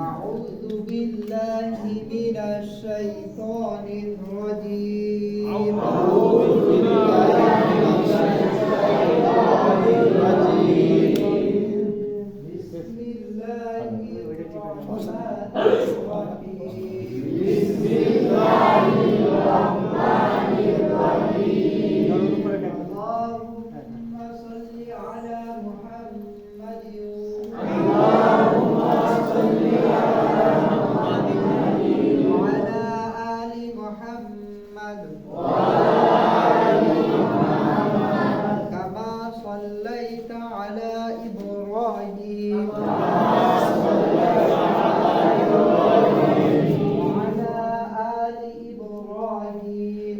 أعوذ بالله من الشيطان الرجيم أعوذ بالله من الشيطان الرجيم بسم الله الرحمن الرحيم بسم الله الرحمن الرحيم اللهم صل على محمد اللهم صل على محمد وعلى آل محمد كما صليت على إبراهيم وعلى آل إبراهيم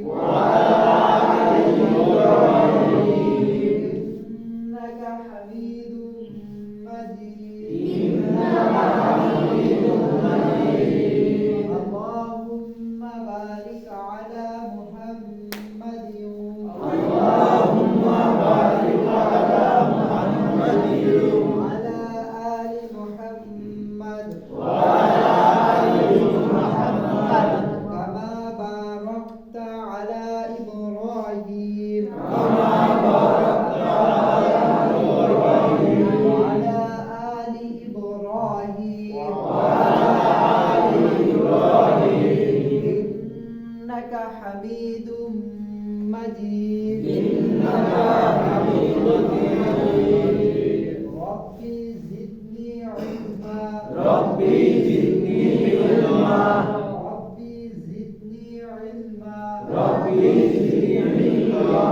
إنك حميد مجيد اللهم بارك على محمد اللهم بارك على محمد وعلى آل محمد وعلى آل محمد كما باركت على إبراهيم كما باركت على إبراهيم وعلى آل إبراهيم وعلى آل إبراهيم إنك حميد مجيد إنك حميد مجيد ربي زدني علما ربي زدني علما ربي زدني علما ربي زدني علما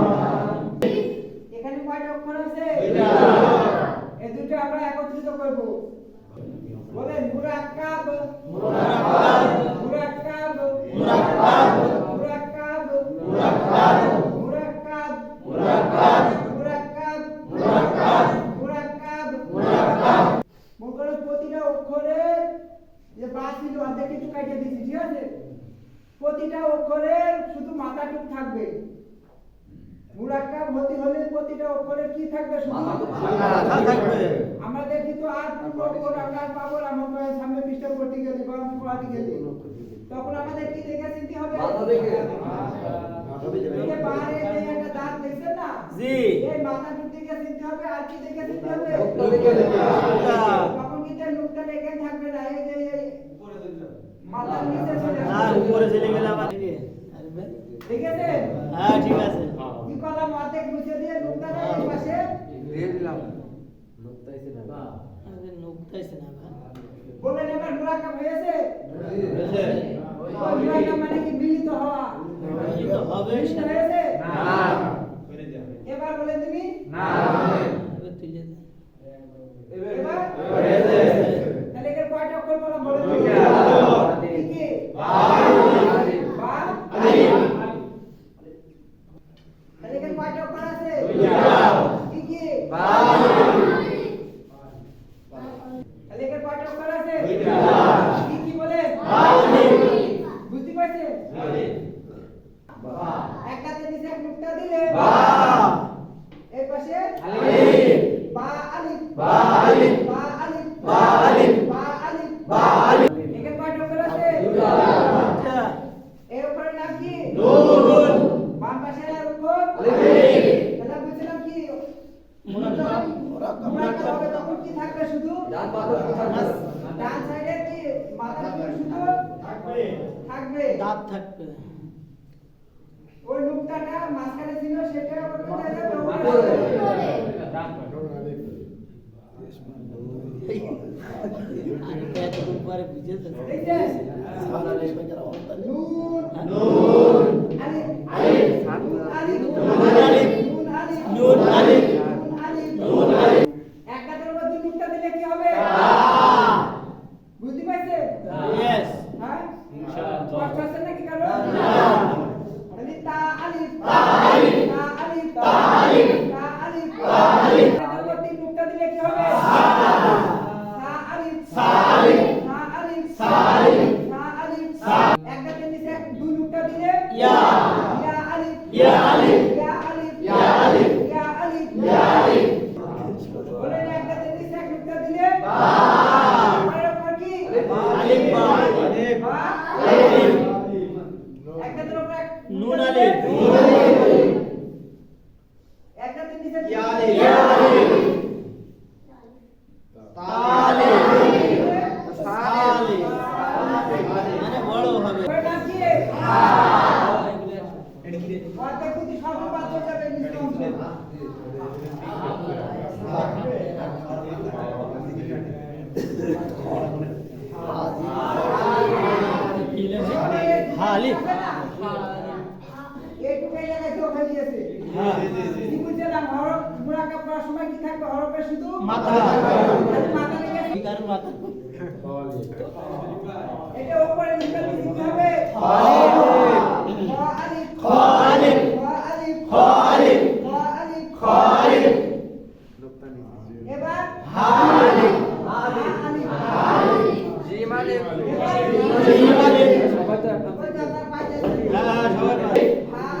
এখানে কয়টা অক্ষর আছে এই দুটো আমরা একত্রিত করব বলেন মুরাক্কাব মুরাক্কাব মুরাক্কাব মুরাক্কাব মুরাক্কাব মুরাক্কাব মুরাক্কাব মুরাক্কাব মুরাক্কাব মুরাক্কাব মুরাক্কাব মুরাক্কাব মঙ্গলের প্রতিটা অক্ষরের যে বা ছিল অর্ধেক কিছু কাটিয়ে দিয়েছি ঠিক আছে প্রতিটা অক্ষরের শুধু মাথাটুক থাকবে মুরাক্কাব হতে হলে প্রতিটা অক্ষরের কি থাকবে শুধু মাথা থাকবে আমরা দেখি তো আর অক্ষর আমরা পাবো না আমরা সামনে পৃষ্ঠা পড়তে গেলে বা পড়াতে গেলে তখন আমাদের কি দেখে চিনতে হবে মাথা দেখে এই বারে যে একটা দাঁত দেখছেন না জি এই মাথাটুক দেখে চিনতে হবে আর কি দেখে চিনতে হবে নুকতা দেখে তখন কি যে নুকতা দেখে থাকবে না এই যে উপরে দেখবে মাথার নিচে চলে যাবে হ্যাঁ উপরে চলে গেল আবার ঠিক আছে হ্যাঁ ঠিক আছে কি কলম অর্ধেক মুছে দিয়ে নুকতাটা এই পাশে দিয়ে দিলাম নুকতা এসে না আরে নুকতা এসে না বলেন এবার মুরাক্কাব হয়েছে হয়েছে মুরাক্কাব মানে কি মিলিত হওয়া মিলিত হবে সেটা হয়েছে না করে দাও এবার বলেন তুমি না এবার তুলে দাও এবার হয়েছে তাহলে এর কয়টা অক্ষর বললাম বলেন কি কি বা বা আলিফ তাহলে এখানে কয়টা অক্ষর আছে দুইটা কি কি বা তাহলে এখানে কয়টা অক্ষর আছে দুইটা কি কি বলে বা বুঝতে পারছেন বা একটাতে নিচে এক নুকতা দিলে বা এই পাশে আলিফ বা আলিফ বা আলিফ বা আলিফ বা আলিফ বা আলিফ বা আলিফ এখানে কয়টা অক্ষর আছে দুইটা এর উপরে নাম কি নুন বাম পাশে আর উপর আলিফ তাহলে বুঝলাম কি মুরাক্কাব হবে তখন কি থাকবে শুধু ডান পাশে থাকবে ডান সাইডে কি মাথা শুধু থাকবে দাঁত থাকবে ওই নুকতাটা মাঝখানে ছিল সেটা আবার কোথায় যাবে উপরে ডান পাশে আরে কত উপরে বুঝে তো এই যে নুন নুন আলিফ আলিফ আলিফ নুন আলিফ নুন আলিফ নুন আলিফ নুন আলিফ একটা তোর মধ্যে নুকতা দিলে কি হবে বুঝতে পারছেন यस হ্যাঁ ইনশাআল্লাহ কষ্ট আছে নাকি কারো না তাহলে তা আলিফ তা আলিফ তা আলিফ তা আলিফ তা আলিফ তা আলিফ তার মধ্যে নুকতা দিলে কি হবে তা আলিফ তা আলিফ তা আলিফ তা আলিফ তা আলিফ একটাতে নিচে এক দুই নুকতা দিলে ইয়া ইয়া আলিফ ইয়া আলিফ ইয়া আলিফ ইয়া আলিফ ইয়া আলিফ ইয়া আলিফ বলেন একটাতে নিচে এক নুকতা দিলে বা আর কি বুঝলাম হরফ মুরাক্কাব করার সময় কি থাকবে হরফে শুধু মাথা মাথা লেগে ফিগার মাথা এটা উপরে নিচে লিখতে হবে খ আলিফ খ আলিফ খ আলিফ খ আলিফ খ আলিফ খ আলিফ এবার হা আলিফ জিম আলিফ জিম আলিফ সবাই তো একটা হা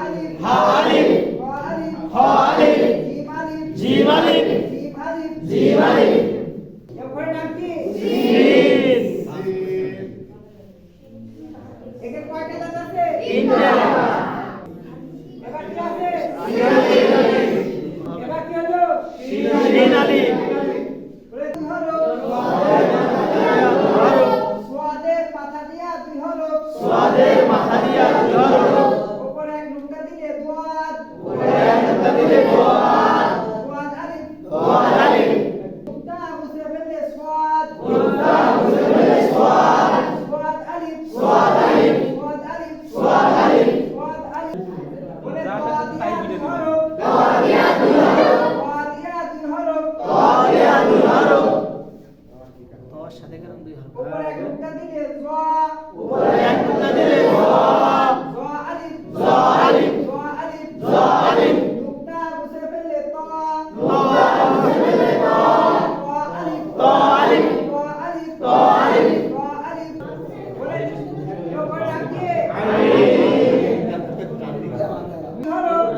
আলিফ খ আলিফ খ আলিফ জিম আলিফ জিম আলিফ জিম আলিফ জিম আলিফ এরপরে নাম কি সিন একে কয়টা দাঁত আছে তিনটা এবার কি আছে এবার কি হলো সিন আলিফ বলে দুই হলো সোয়াদের মাথা দিয়া দুই হলো সোয়াদের মাথা দিয়া দুই হরফ উপরে এক নুক্তা দিলে দুয়াদ উপরে এক নুক্তা দিলে দুয়াদ দুয়াদ আলিফ দুয়াদ আলিফ নুক্তা মুছে ফেললে সোয়াদ নুক্তা মুছে ফেললে সোয়াদ সোয়াদ আলিফ সোয়াদ আলিফ সোয়াদ আলিফ সোয়াদ আলিফ সোয়াদ আলিফ বলে তোয়া দিয়া দুই হরফ তোয়া দিয়া দুই হরফ তোয়া দিয়া দুই হরফ তোয়া দিয়া দুই হরফ তোর সাথে কারণ দুই হরফ উপরে এক নুক্তা দিলে জোয়া উপরে এক নুক্তা দিলে জ জোয়া আলিফ জ আলিফ জোয়া আলিফ জ আলিফ নুক্তা মুছে ফেললে তা নুক্তা মুছে ফেললে ত তোয়া আলিফ ত আলিফ তোয়া আলিফ ত আলিফ তোয়া আলিফ বলে এরপরে নাম কি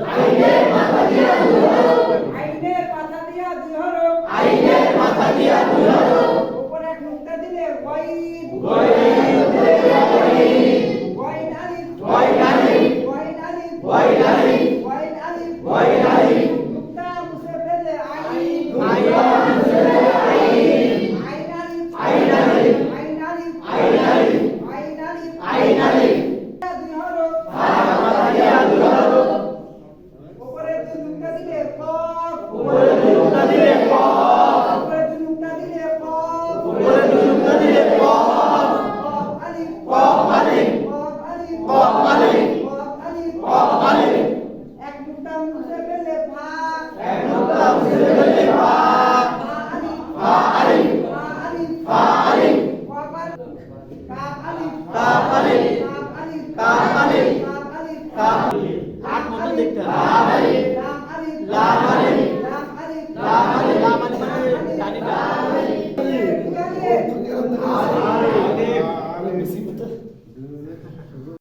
আইনের মাথা দিয়া দুই হরফ আইনের মাথা দিয়া দুই হরফ আইনের মাথা দিয়া দুই হরফ উপরে এক নুক্তা দিলে ওয়াইদ গয়ন দিলে গয়ন ওয়াইদ আলিফ গয়ন আলিফ ওয়াইদ আলিফ গয়ন আলিফ ওয়াইদ আলিফ গয়ন আলিফ নুক্তা মুছে ফেললে আইন আইন মুছে ফেললে আইন আইন আলিফ আইন আলিফ আইন আলিফ আইন আলিফ আইন আলিফ আইন আলিফ দুই হরফ মাথা দিয়া দুই হরফ উপরে দুই নুক্তা দিলে কফ উপরে দুই নুক্তা দিলে কফ উপরে দুই নুক্তা দিলে কফ উপরে দুই নুক্তা দিলে কফ কফ আলিফ কফ আলিফ কফ আলিফ কফ আলিফ কফ আলিফ কফ আলিফ এক নুক্তা মুছে ফেললে ফা এক নুক্তা মুছে ফেললে ফা ফা আলিফ ফা আলিফ ফা আলিফ ফা আলিফ কফ আলিফ কাফ আলিফ কাফ আলিফ কাফ আলিফ কাফ আলিফ কাফ আলিফ কাফ